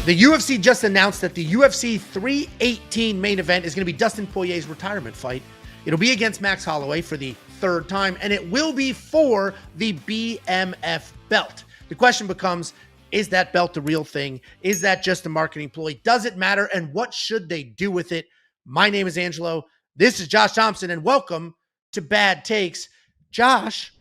The UFC just announced that the UFC 318 main event is going to be Dustin Poirier's retirement fight. It'll be against Max Holloway for the third time, and it will be for the BMF belt. The question becomes, is that belt the real thing? Is that just a marketing ploy? Does it matter? And what should they do with it? My name is Angelo. This is Josh Thompson, and welcome to Bad Takes. Josh,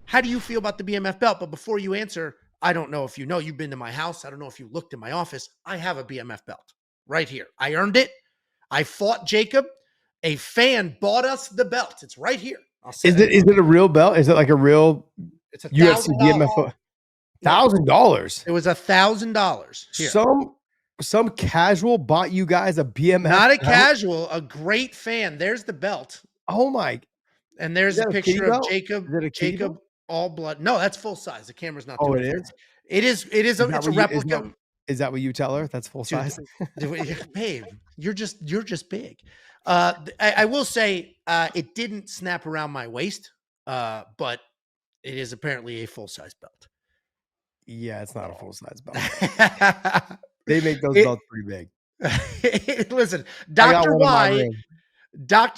how do you feel about the BMF belt? But before you answer, I don't know if you know, you've been to my house. I don't know if you looked in my office. I have a BMF belt right here. I earned it. I fought Jacob. A fan bought us the belt. It's right here. Is it a real belt? Is it like a real it's UFC BMF? $1,000. It was $1,000. Some casual bought you guys a BMF. Not a belt? casual, a great fan. There's the belt. Oh my! And there's a picture of Jacob. Is it a Jacob all blood. No, that's full size. The camera's not. Oh, doing it it is. It is. It's a replica. Is that what you tell her? That's full size. Babe, you're just big. I will say it didn't snap around my waist, but it is apparently a full size belt. Yeah, it's not a full size belt. They make those belts pretty big. Listen, Dr.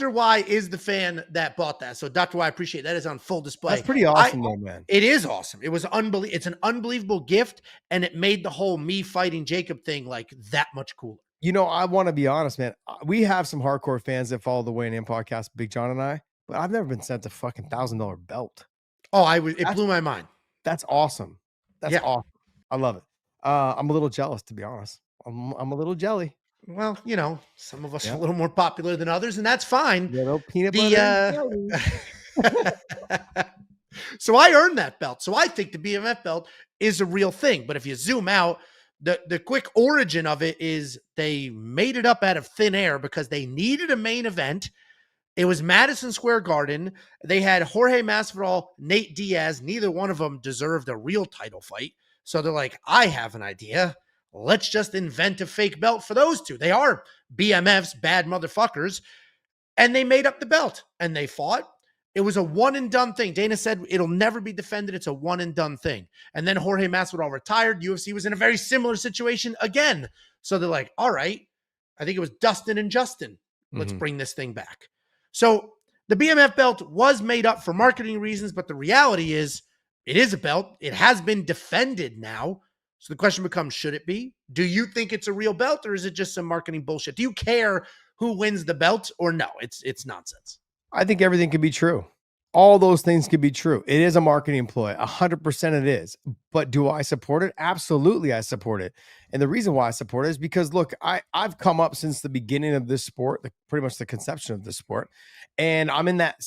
Y is the fan that bought that. So Dr. Y, I appreciate that. Is on full display. That's pretty awesome, though, man. It is awesome. It was unbelievable. It's an unbelievable gift, and it made the whole me fighting Jacob thing like that much cooler. You know, I want to be honest, man. We have some hardcore fans that follow the Weighing In podcast, Big John and I, but I've never been sent a fucking $1,000 belt. Oh, it blew my mind. That's awesome. That's awesome. I love it. I'm a little jealous, to be honest. I'm a little jelly. Well, you know, some of us are a little more popular than others, and that's fine. Little peanut butter. So I earned that belt. So I think the BMF belt is a real thing. But if you zoom out, the quick origin of it is they made it up out of thin air because they needed a main event. It was Madison Square Garden. They had Jorge Masvidal, Nate Diaz. Neither one of them deserved a real title fight. So they're like, I have an idea. Let's just invent a fake belt for those two. They are BMFs, bad motherfuckers. And they made up the belt and they fought. It was a one and done thing. Dana said it'll never be defended. It's a one and done thing. And then Jorge Masvidal retired. UFC was in a very similar situation again. So they're like, all right, I think it was Dustin and Justin. Let's bring this thing back. So the BMF belt was made up for marketing reasons, but the reality is it is a belt. It has been defended now. So the question becomes, should it be? Do you think it's a real belt or is it just some marketing bullshit? Do you care who wins the belt or no? It's nonsense. I think everything could be true. All those things could be true. It is a marketing ploy. 100% it is. But do I support it? Absolutely, I support it. And the reason why I support it is because, look, I've come up since the beginning of this sport, pretty much the conception of this sport. And I'm in that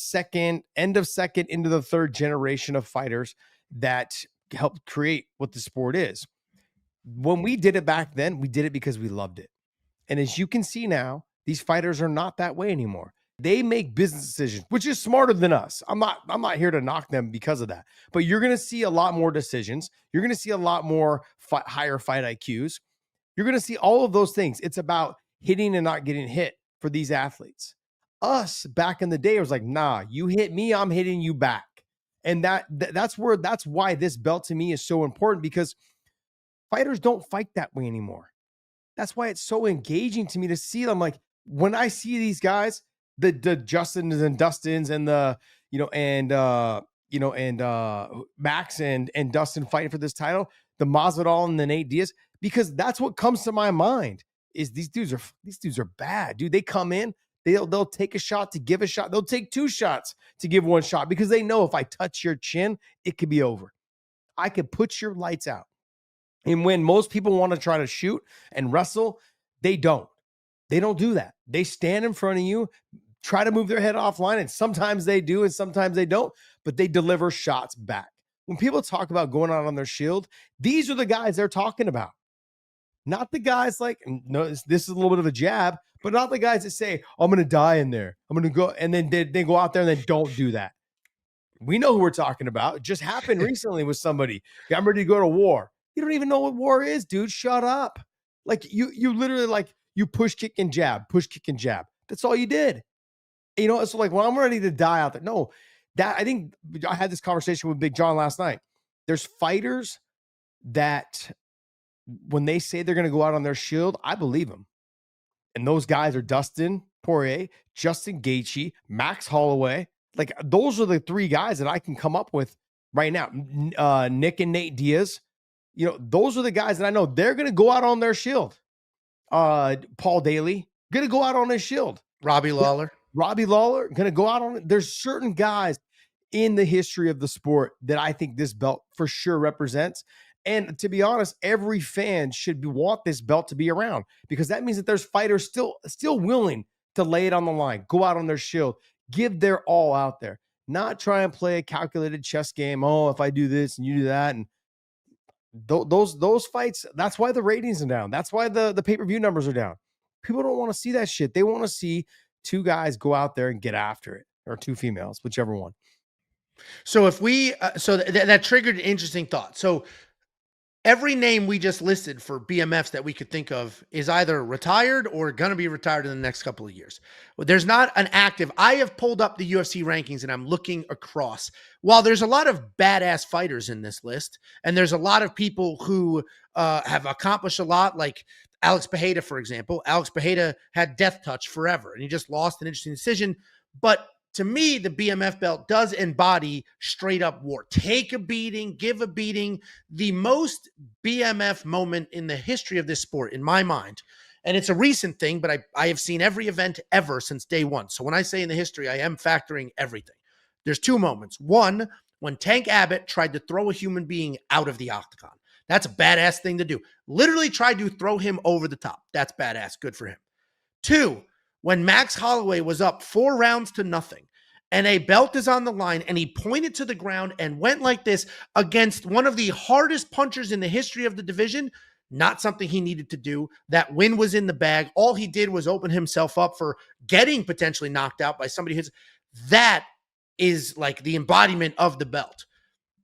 end of second into the third generation of fighters that helped create what the sport is. When we did it back then, we did it because we loved it. And as you can see now, these fighters are not that way anymore. They make business decisions, which is smarter than us. I'm not here to knock them because of that. But you're going to see a lot more decisions. You're going to see a lot more higher fight IQs. You're going to see all of those things. It's about hitting and not getting hit for these athletes. Us back in the day, it was like, nah, you hit me, I'm hitting you back. And that's why this belt to me is so important, because fighters don't fight that way anymore. That's why it's so engaging to me to see them. Like when I see these guys, the Justins and Dustins and Max and Dustin fighting for this title, the Masvidal and the Nate Diaz, because that's what comes to my mind is these dudes are bad, dude. They come in, they'll take a shot to give a shot. They'll take two shots to give one shot because they know if I touch your chin, it could be over. I could put your lights out. And when most people want to try to shoot and wrestle, they don't. They don't do that. They stand in front of you, try to move their head offline, and sometimes they do and sometimes they don't, but they deliver shots back. When people talk about going out on their shield, these are the guys they're talking about. Not the guys like, no, this is a little bit of a jab, but not the guys that say, I'm going to die in there. I'm going to go, and then they go out there and then don't do that. We know who we're talking about. It just happened recently with somebody. I'm ready to go to war. You don't even know what war is, dude. Shut up. Like you literally like you push, kick, and jab. That's all you did. You know, it's like, well, I'm ready to die out there. No, I think I had this conversation with Big John last night. There's fighters that when they say they're going to go out on their shield, I believe them. And those guys are Dustin Poirier, Justin Gaethje, Max Holloway. Like, those are the three guys that I can come up with right now. Nick and Nate Diaz. Those are the guys that I know they're going to go out on their shield. Paul Daly going to go out on his shield. Robbie Lawler going to go out on it. There's certain guys in the history of the sport that I think this belt for sure represents. And to be honest, every fan should want this belt to be around, because that means that there's fighters still willing to lay it on the line, go out on their shield, give their all out there, not try and play a calculated chess game. Oh, if I do this and you do that. And those fights, that's why the ratings are down. That's why the pay-per-view numbers are down. People don't want to see that shit. They want to see two guys go out there and get after it, or two females, whichever one. So if we, that triggered an interesting thought. So every name we just listed for BMFs that we could think of is either retired or going to be retired in the next couple of years. Well, there's not an active. I have pulled up the UFC rankings and I'm looking across. While there's a lot of badass fighters in this list, and there's a lot of people who have accomplished a lot, like Alex Pereira, for example. Alex Pereira had death touch forever, and he just lost an interesting decision. But to me, the BMF belt does embody straight up war. Take a beating, give a beating. The most BMF moment in the history of this sport, in my mind, and it's a recent thing, but I have seen every event ever since day one. So when I say in the history, I am factoring everything. There's two moments. One, when Tank Abbott tried to throw a human being out of the octagon. That's a badass thing to do. Literally tried to throw him over the top. That's badass. Good for him. Two, when Max Holloway was up 4 rounds to nothing and a belt is on the line and he pointed to the ground and went like this against one of the hardest punchers in the history of the division, not something he needed to do. That win was in the bag. All he did was open himself up for getting potentially knocked out by somebody who's, that is like the embodiment of the belt.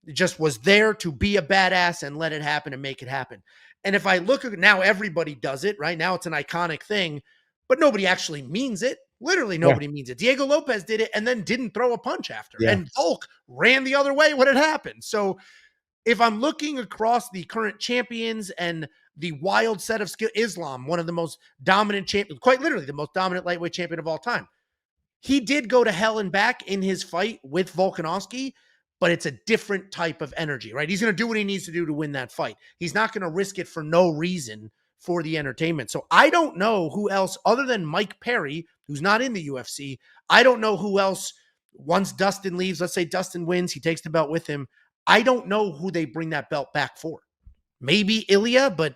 It just was there to be a badass and let it happen and make it happen. And if I look at now, everybody does it, right? Now it's an iconic thing, but nobody actually means it. Literally nobody means it. Diego Lopez did it and then didn't throw a punch after. Yeah. And Volk ran the other way when it happened. So if I'm looking across the current champions and the wild set of skill, Islam, one of the most dominant champions, quite literally the most dominant lightweight champion of all time. He did go to hell and back in his fight with Volkanovski, but it's a different type of energy, right? He's going to do what he needs to do to win that fight. He's not going to risk it for no reason for the entertainment. So I don't know who else other than Mike Perry, who's not in the UFC. I don't know who else, once Dustin leaves, let's say Dustin wins, he takes the belt with him. I don't know who they bring that belt back for. Maybe Ilya, but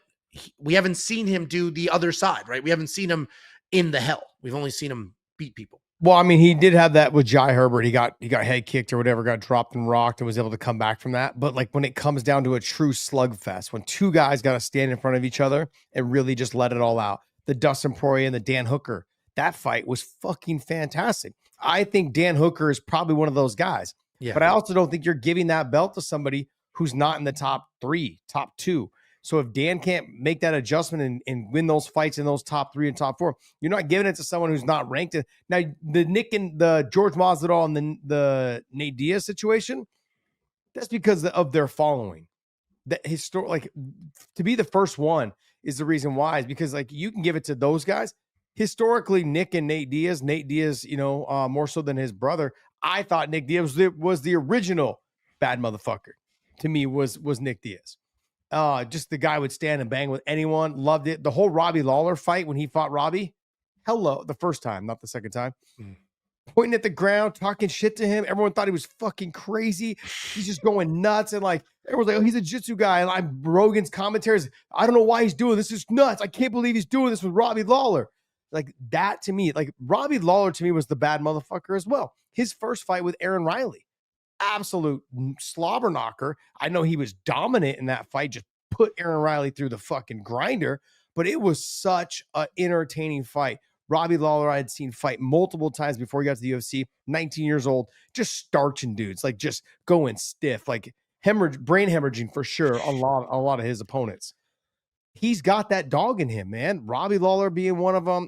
we haven't seen him do the other side, right? We haven't seen him in the hell. We've only seen him beat people. Well, I mean, he did have that with Jai Herbert. He got head kicked or whatever, got dropped and rocked and was able to come back from that. But like when it comes down to a true slugfest, when two guys got to stand in front of each other and really just let it all out, the Dustin Poirier and the Dan Hooker, that fight was fucking fantastic. I think Dan Hooker is probably one of those guys. Yeah. But I also don't think you're giving that belt to somebody who's not in the top 3, top 2. So if Dan can't make that adjustment and win those fights in those top 3 and top 4, you're not giving it to someone who's not ranked. Now, the Nick and the George Masvidal and the Nate Diaz situation, that's because of their following. That like to be the first one is the reason why, is because like you can give it to those guys. Historically, Nick and Nate Diaz, more so than his brother. I thought Nick Diaz was the original bad motherfucker. To me, was Nick Diaz. Just the guy would stand and bang with anyone. Loved it. The whole Robbie Lawler fight when he fought Robbie. Hello, the first time, not the second time. Pointing at the ground, talking shit to him. Everyone thought he was fucking crazy. He's just going nuts. And like, everyone's like, oh, he's a jiu-jitsu guy. And I'm Rogan's commentaries. I don't know why he's doing this. This is nuts. I can't believe he's doing this with Robbie Lawler. Like that to me, like Robbie Lawler to me was the bad motherfucker as well. His first fight with Aaron Riley. Absolute slobber knocker. I know he was dominant in that fight, just put Aaron Riley through the fucking grinder, but it was such an entertaining fight. Robbie Lawler, I had seen fight multiple times before he got to the UFC, 19 years old, just starching dudes, like just going stiff, like brain hemorrhaging for sure a lot of his opponents. He's got that dog in him, man. Robbie Lawler being one of them,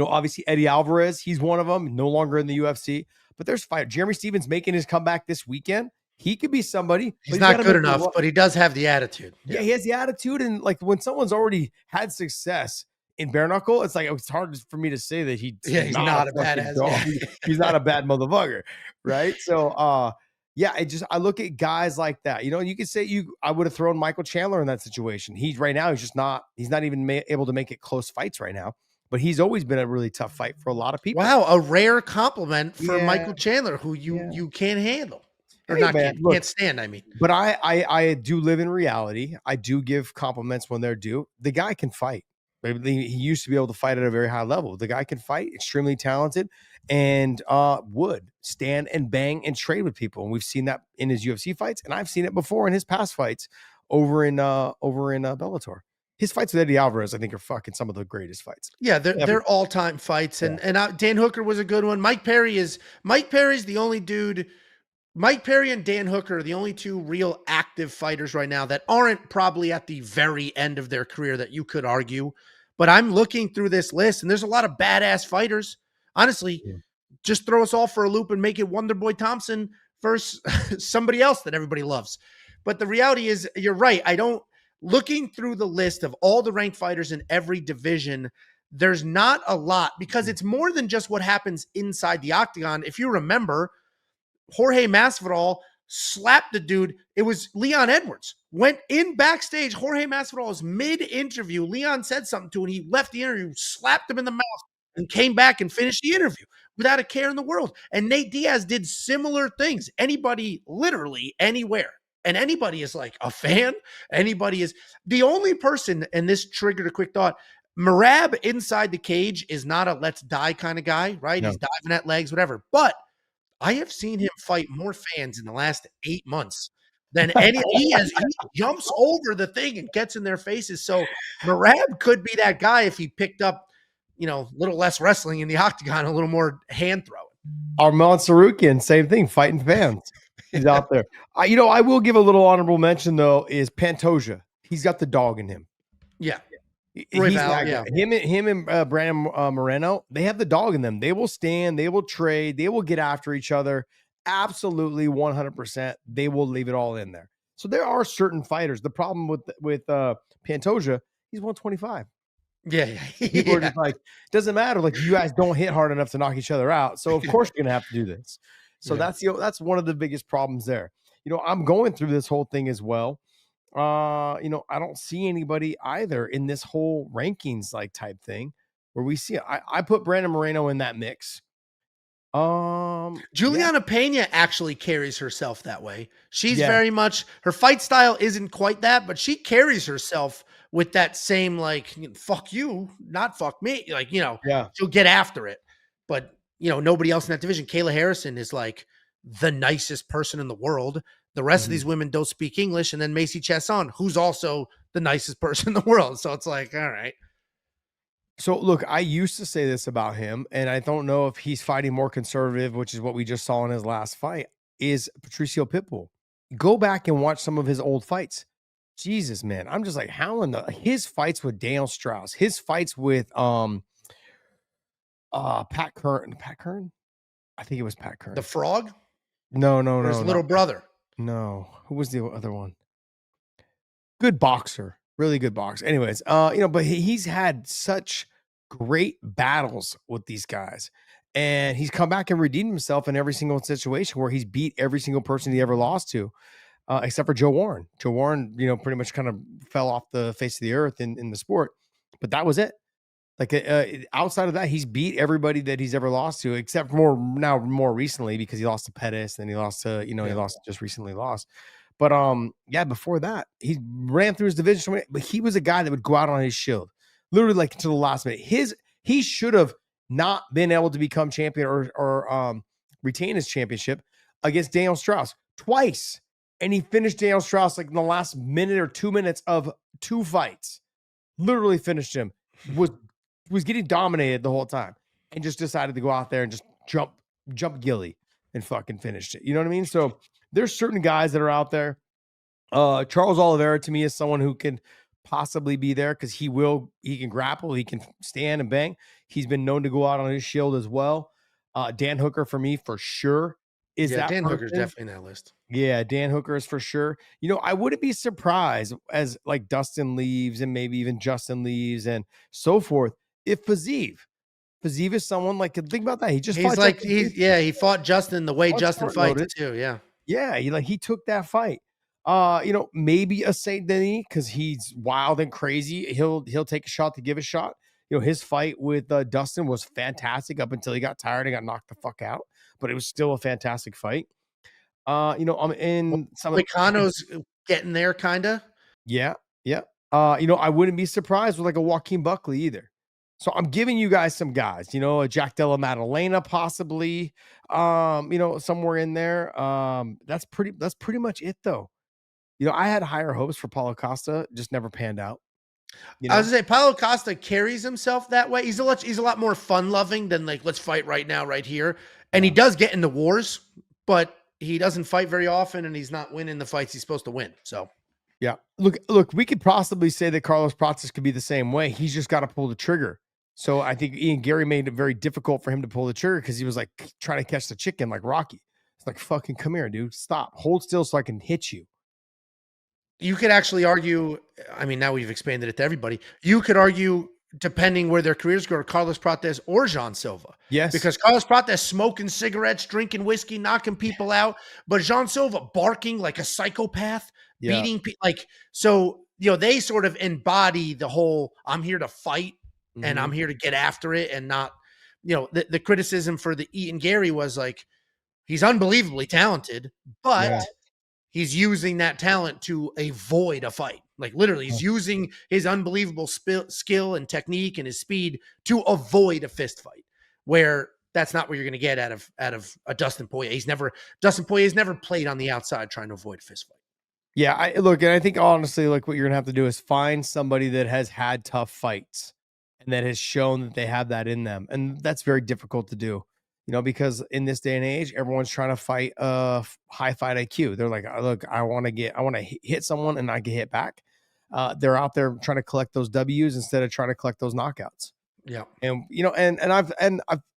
obviously Eddie Alvarez, he's one of them, no longer in the UFC. But there's fight. Jeremy Stevens making his comeback this weekend. He could be somebody, but He's he's got not to good make the enough, but he does have the attitude. yeah, Yeah. he has the attitude, and like when someone's already had success in bare knuckle, it's like it's hard for me to say that he's Yeah, he's not a not a fucking badass. dog. Yeah. He's not a bad motherfucker, right? So, yeah, I look at guys like that. You know, you could say I would have thrown Michael Chandler in that situation. He's right now, he's not even able to make it close fights right now, but he's always been a really tough fight for a lot of people. Wow, a rare compliment for Yeah, Michael Chandler, who yeah. you can't handle. Or Hey not man, can't look, stand, I mean. but I do live in reality. I do give compliments when they're due. The guy can fight. Maybe he used to be able to fight at a very high level. The guy can fight, extremely talented, and would stand and bang and trade with people. And we've seen that in his UFC fights, and I've seen it before in his past fights over in Bellator. His fights with Eddie Alvarez, I think, are fucking some of the greatest fights Yeah, ever. they're all-time fights, Yeah. and Dan Hooker was a good one. Mike Perry's the only dude. Mike Perry and Dan Hooker are the only two real active fighters right now that aren't probably at the very end of their career that you could argue. But I'm looking through this list, and there's a lot of badass fighters. Honestly, Yeah. just throw us all for a loop and make it Wonder Boy Thompson versus somebody else that everybody loves. But the reality is, you're right. Looking through the list of all the ranked fighters in every division, there's not a lot because it's more than just what happens inside the octagon. If you remember, Jorge Masvidal slapped the dude. It was Leon Edwards. Went in backstage. Jorge Masvidal was mid-interview. Leon said something to him. He left the interview, slapped him in the mouth, and came back and finished the interview without a care in the world. And Nate Diaz did similar things. Anybody, literally anywhere. And anybody is like a fan. Anybody is the only person, and this triggered a quick thought. Marab inside the cage is not a let's die kind of guy, right? No. He's diving at legs, whatever. But I have seen him fight more fans in the last 8 months than any he jumps over the thing and gets in their faces. So Marab could be that guy if he picked up, a little less wrestling in the octagon, a little more hand throwing. Arman Sarukian, same thing, fighting fans. He's out there. I will give a little honorable mention though, is Pantoja. He's got the dog in him. Yeah. He's Val, that guy. Him and Brandon Moreno, they have the dog in them. They will stand, they will trade, they will get after each other. Absolutely 100%. They will leave it all in there. So there are certain fighters. The problem with Pantoja, he's 125. Yeah. People are just like, doesn't matter. Like you guys don't hit hard enough to knock each other out. So of course you're gonna have to do this. So that's one of the biggest problems there. I'm going through this whole thing as well. I don't see anybody either in this whole rankings like type thing where we see I put Brandon Moreno in that mix. Juliana Pena actually carries herself that way. She's Yeah. very much, her fight style isn't quite that, but she carries herself with that same like fuck you, not fuck me. Like, Yeah. she'll get after it. But nobody else in that division. Kayla Harrison is like the nicest person in the world. The rest of these women don't speak English. And then Macy Chasson, who's also the nicest person in the world. So it's like, all right. So look, I used to say this about him, and I don't know if he's fighting more conservative, which is what we just saw in his last fight, is Patricio Pitbull. Go back and watch some of his old fights. Jesus, man. I'm just like, how in his fights with Daniel Strauss, his fights with Pat Kern? I think it was Pat Kern. The Frog? No. Or his little brother. No. Who was the other one? Good boxer. Really good boxer. Anyways, but he's had such great battles with these guys. And he's come back and redeemed himself in every single situation where he's beat every single person he ever lost to, except for Joe Warren. Joe Warren, pretty much kind of fell off the face of the earth in the sport. But that was it. Like outside of that, he's beat everybody that he's ever lost to, except more recently because he lost to Pettis and he lost to, he just recently lost. But before that, he ran through his division, but he was a guy that would go out on his shield, literally like to the last minute. He should have not been able to become champion or retain his championship against Daniel Strauss twice. And he finished Daniel Strauss like in the last minute or 2 minutes of 2 fights. Literally finished him. Was getting dominated the whole time and just decided to go out there and just jump Gilly and fucking finished it. You know what I mean? So there's certain guys that are out there. Charles Oliveira to me is someone who can possibly be there because he can grapple, he can stand and bang. He's been known to go out on his shield as well. Dan Hooker for me for sure is Yeah, that Dan Hooker's person. definitely in that list. Yeah, Dan Hooker is for sure. I wouldn't be surprised as like Dustin leaves and maybe even Justin leaves and so forth if Fazeev is someone like think about that. He just fought Justin Gaethje. He fought Justin the way On Justin short fights notice. too. Yeah. Yeah, he took that fight. Maybe a Saint Denis because he's wild and crazy. He'll take a shot to give a shot. His fight with Dustin was fantastic up until he got tired and got knocked the fuck out. But it was still a fantastic fight. I'm in some of Moicano's getting there, kind of. yeah, yeah. I wouldn't be surprised with like a Joaquin Buckley either. So I'm giving you guys some guys, a Jack Della Maddalena possibly, somewhere in there. That's pretty much it though. I had higher hopes for Paulo Costa, just never panned out. I was gonna say Paulo Costa carries himself that way. He's a lot more fun loving than like let's fight right now, right here. And he does get into wars, but he doesn't fight very often, and he's not winning the fights he's supposed to win. So yeah, look, we could possibly say that Carlos Prates could be the same way. He's just got to pull the trigger. So I think Ian Gary made it very difficult for him to pull the trigger because he was like trying to catch the chicken like Rocky. It's like, fucking come here, dude. Stop. Hold still so I can hit you. you could actually argue, I mean, now we've expanded it to everybody. You could argue, depending where their careers go, Carlos Prates or Jean Silva. Yes. Because Carlos Prates smoking cigarettes, drinking whiskey, knocking people out, but Jean Silva barking like a psychopath, beating people. Like, so, they sort of embody the whole, I'm here to fight and I'm here to get after it and not, the criticism for the Ian Gary was like, he's unbelievably talented, but he's using that talent to avoid a fight. Like literally, he's using his unbelievable skill and technique and his speed to avoid a fist fight. Where that's not what you're going to get out of a Dustin Poirier. Dustin Poirier's never played on the outside trying to avoid a fist fight. Yeah, and I think honestly, like what you're gonna have to do is find somebody that has had tough fights and that has shown that they have that in them, and that's very difficult to do. Because in this day and age, everyone's trying to fight high fight IQ. They're like, look, I want to hit someone and I get hit back. They're out there trying to collect those W's instead of trying to collect those knockouts. Yeah. And I've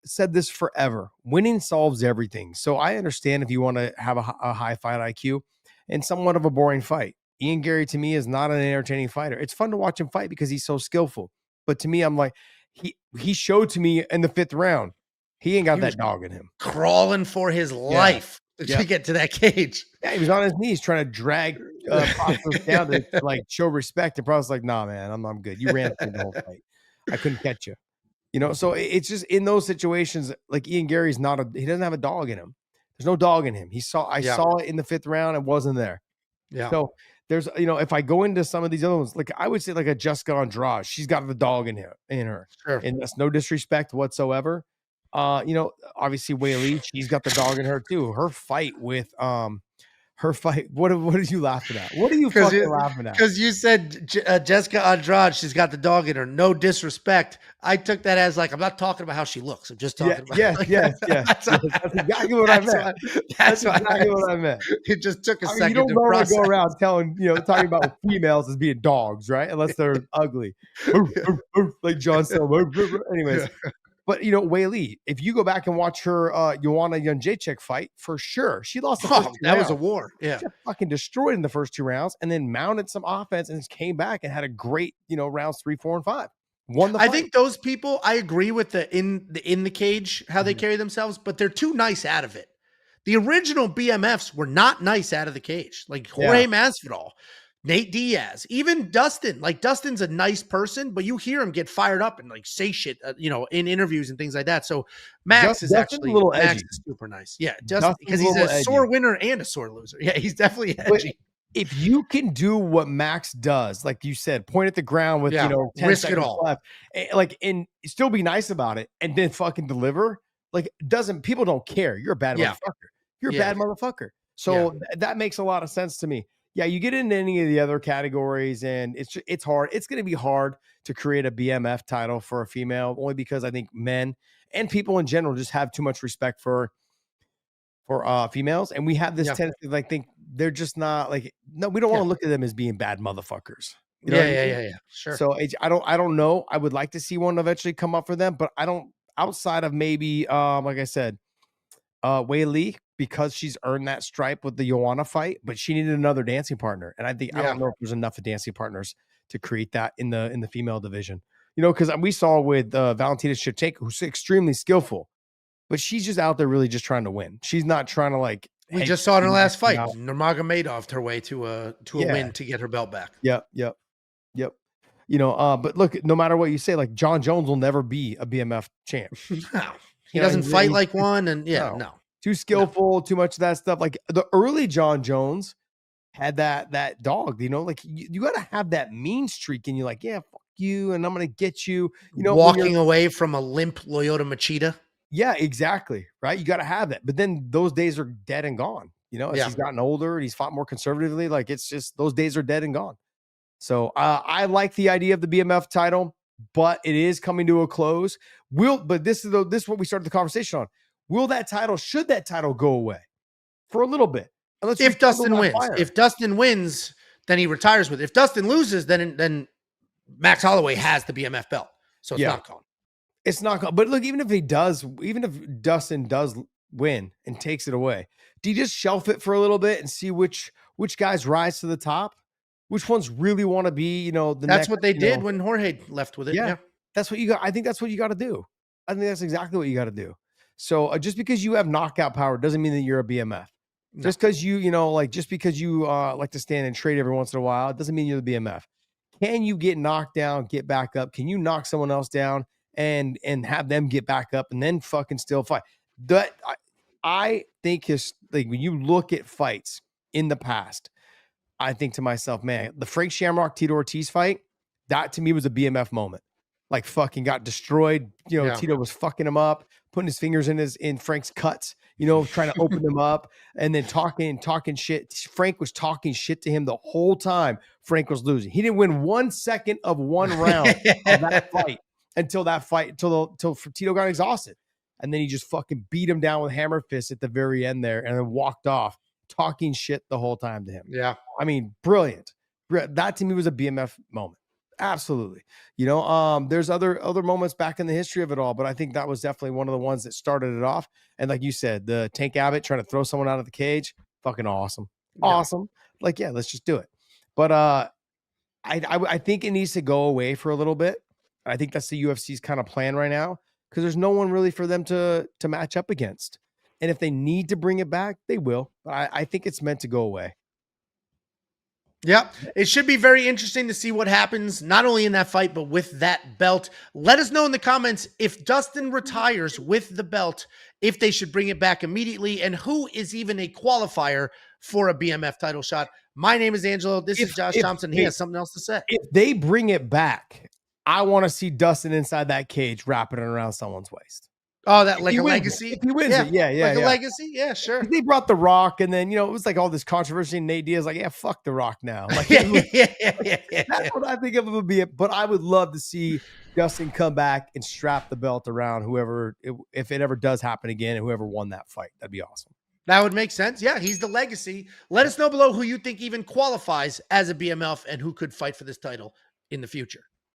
said this forever. Winning solves everything. So I understand if you want to have a high fight IQ and somewhat of a boring fight. Ian Gary to me is not an entertaining fighter. It's fun to watch him fight because he's so skillful. But to me, I'm like, he showed to me in the 5th round. He ain't got that dog in him. Crawling for his life to get to that cage. Yeah, he was on his knees trying to drag Prates down to like show respect. And Prates like, nah, man, I'm good. You ran through the whole fight. I couldn't catch you. So it's just in those situations, like Ian Gary's he doesn't have a dog in him. There's no dog in him. I saw it in the 5th round. It wasn't there. Yeah. So there's, if I go into some of these other ones, like I would say like a Jessica Andrade, she's got the dog in her. Sure. And that's no disrespect whatsoever. Obviously Weili, she's got the dog in her too. Her fight with what are you laughing at? What are you fucking laughing at? Because you said Jessica Andrade, she's got the dog in her. No disrespect. I took that as like, I'm not talking about how she looks. I'm just talking about yes. That's exactly what I meant. That's exactly what I meant. It just took a second. You don't normally go around talking about females as being dogs, right? Unless they're ugly. Like John Silver. Anyways. But Weili, if you go back and watch her Joanna Jędrzejczyk fight, for sure, she lost the first 2 rounds. That was a war. Yeah, she got fucking destroyed in the first 2 rounds, and then mounted some offense and just came back and had a great rounds 3, 4, and 5. Won the fight. I think those people, I agree with the in the cage how they carry themselves, but they're too nice out of it. The original BMFs were not nice out of the cage, like Jorge Masvidal. Nate Diaz, even Dustin. Like Dustin's a nice person, but you hear him get fired up and like say shit, in interviews and things like that. So Max is actually Max is super nice. Yeah, Dustin, because he's a sore winner and a sore loser. Yeah, he's definitely edgy. But if you can do what Max does, like you said, point at the ground with 10 risk it all left, and still be nice about it, and then fucking deliver. Like people don't care. You're a bad motherfucker. You're a bad motherfucker. So that makes a lot of sense to me. Yeah, you get into any of the other categories, and it's hard. It's going to be hard to create a BMF title for a female, only because I think men and people in general just have too much respect for females, and we have this tendency to think they're just not like. No, we don't want to look at them as being bad motherfuckers. You know yeah, sure. So I don't know. I would like to see one eventually come up for them, but I don't. Outside of maybe, like I said, Weili, because she's earned that stripe with the Joanna fight, but she needed another dancing partner. And I don't know if there's enough of dancing partners to create that in the female division. Because we saw with Valentina Shevchenko, who's extremely skillful, but she's just out there really just trying to win. She's not trying to like. We just saw it in her last fight. Nurmagomedov her way to a win to get her belt back. Yep. But look, no matter what you say, like John Jones will never be a BMF champ. No, he doesn't fight like one, and no. Too skillful, too much of that stuff. Like the early John Jones had that dog, like you got to have that mean streak in you, like, yeah, fuck you, and I'm gonna get you. Walking away from a limp Lyoto Machida. Yeah, exactly. Right. You got to have that. But then those days are dead and gone. As he's gotten older and he's fought more conservatively, like it's just those days are dead and gone. So I like the idea of the BMF title, but it is coming to a close. But this is what we started the conversation on. Should that title go away for a little bit? If Dustin wins. If Dustin wins, then he retires with it. If Dustin loses, then Max Holloway has the BMF belt. So it's not gone. It's not gone. But look, even if Dustin does win and takes it away, do you just shelf it for a little bit and see which guys rise to the top? Which ones really want to be, that's what they did when Jorge left with it. Yeah. That's what you got. I think that's what you got to do. I think that's exactly what you got to do. So just because you have knockout power doesn't mean that you're a BMF. No. Just because just because you like to stand and trade every once in a while, it doesn't mean you're the BMF. Can you get knocked down, get back up? Can you knock someone else down and have them get back up and then fucking still fight? That I think is like when you look at fights in the past, I think to myself, man, the Frank Shamrock Tito Ortiz fight, that to me was a BMF moment. Like fucking got destroyed. Tito was fucking him up, putting his fingers in Frank's cuts, trying to open them up and then talking shit. Frank was talking shit to him the whole time. Frank was losing. He didn't win 1 second of one round of that fight until Tito got exhausted. And then he just fucking beat him down with hammer fists at the very end there and then walked off talking shit the whole time to him. Yeah. I mean, brilliant. That to me was a BMF moment. Absolutely. There's other moments back in the history of it all, but I think that was definitely one of the ones that started it off. And like you said, the Tank Abbott trying to throw someone out of the cage, fucking awesome. Yeah. Awesome. Like, yeah, let's just do it. But I think it needs to go away for a little bit. I think that's the UFC's kind of plan right now because there's no one really for them to match up against. And if they need to bring it back, they will. But I think it's meant to go away. Yep. It should be very interesting to see what happens, not only in that fight, but with that belt. Let us know in the comments if Dustin retires with the belt, if they should bring it back immediately, and who is even a qualifier for a BMF title shot. My name is Angelo. This is Josh Thompson. He has something else to say. If they bring it back, I want to see Dustin inside that cage wrapping it around someone's waist. Oh, that like a legacy? If he wins it, yeah. Like a legacy? Yeah, sure. They brought The Rock, and then, it was like all this controversy, and Nate Diaz like, yeah, fuck The Rock now. Like, that's what I think of it would be. But I would love to see Dustin come back and strap the belt around whoever, if it ever does happen again, and whoever won that fight. That'd be awesome. That would make sense. Yeah, he's the legacy. Let us know below who you think even qualifies as a BMF and who could fight for this title in the future.